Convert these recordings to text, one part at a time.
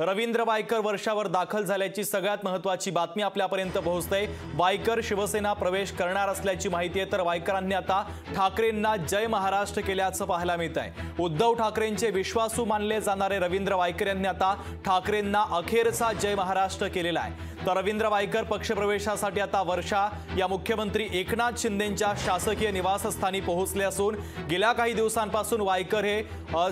रवींद्र वायकर वर्षावर दाखल झाल्याची सगळ्यात महत्त्वाची बातमी आपल्यापर्यंत पोहोचते। वायकर शिवसेना प्रवेश करणार असल्याची माहिती आहे, तर वायकरांनी आता ठाकरेंना जय महाराष्ट्र केल्याचं पाहायला मिळत आहे। उद्धव ठाकरेंचे विश्वासू मानले जाणारे रवींद्र वायकर यांनी आता ठाकरेंना अखेरचा जय महाराष्ट्र केलेला आहे। तर रवींद्र वायकर पक्षप्रवेशासाठी आता वर्षा या मुख्यमंत्री एकनाथ शिंदेंच्या शासकीय निवासस्थानी पोहोचले असून गेल्या काही दिवसांपासून वायकर हे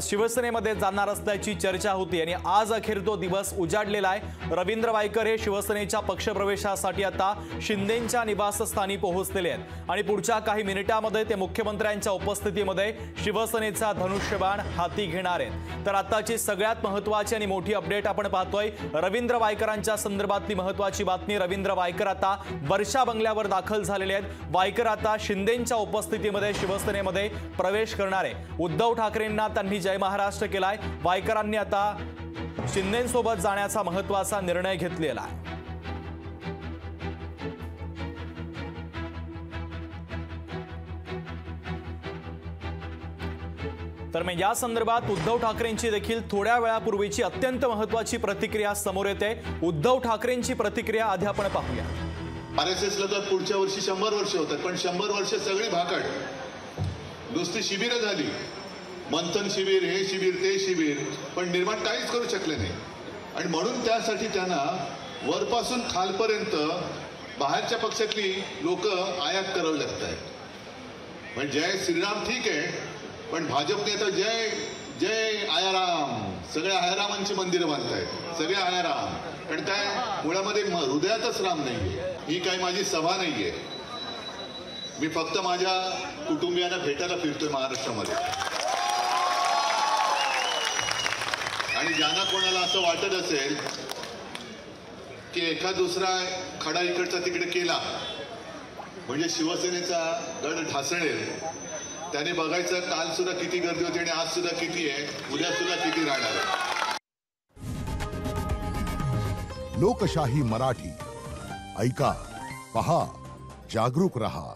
शिवसेनेमध्ये जाणार असल्याची चर्चा होती आणि आज अखेर तो दिवस उजाडलेला आहे। रवींद्र वायकर हे शिवसेनेच्या पक्षप्रवेशासाठी आता शिंदेंच्या निवासस्थानी पोहोचलेले आहेत आणि पुढच्या काही मिनिटांमध्ये ते मुख्यमंत्र्यांच्या उपस्थितीमध्ये शिवसेनेचा धनुष्यबाण हाती घेणार आहेत। तर आताची सगळ्यात महत्त्वाची आणि मोठी अपडेट आपण पाहतोय। रवींद्र वायकरांच्या संदर्भातली महत्त्वाची बातमी, रवींद्र वायकर आता वर्षा बंगल्यावर दाखल झालेले आहेत। वायकर आता शिंदेंच्या उपस्थितीमध्ये शिवसेनेमध्ये प्रवेश करणार आहे। उद्धव ठाकरेंना त्यांनी जय महाराष्ट्र केलाय। वायकरांनी आता शिंदेंसोबत जाण्याचा महत्त्वाचा निर्णय घेतलेला आहे। तर मग या संदर्भात उद्धव ठाकरेंची देखील थोड्या वेळापूर्वीची अत्यंत महत्त्वाची प्रतिक्रिया समोर येते। उद्धव ठाकरेंची प्रतिक्रिया आधी आपण पाहूया। आरएसएसला तर पुढच्या वर्षी 100 वर्ष होतात, पण 100 वर्ष सगळी भाकड नुसती शिबिरं झाली। मंथन शिबिर, हे शिबिर, ते शिबिर, पण निर्माण काहीच करू शकले नाही। आणि म्हणून त्यासाठी त्यांना वरपासून खालपर्यंत बाहेरच्या पक्षातली लोक आयात करावी लागत आहेत। म्हणजे जय श्रीराम ठीक आहे, पण भाजपने तर जय जय आयाराम, सगळ्या आयारामांची मंदिरं बांधतायत, सगळे आयाराम, पण त्या मुळामध्ये हृदयातच राम नाहीये। ही काही माझी सभा नाहीये, मी फक्त माझ्या कुटुंबियांना भेटायला फिरतोय महाराष्ट्रामध्ये। आणि ज्यांना कोणाला असं वाटत असेल की एखाद दुसरा खडा इकडचा तिकडे केला म्हणजे शिवसेनेचा गड ढासळेल, त्याने बघायचं काल सुद्धा किती गर्दी होती आणि आज सुद्धा किती आहे, उद्या सुद्धा किती राहणार आहे। लोकशाही मराठी ऐका, पहा, जागरूक रहा।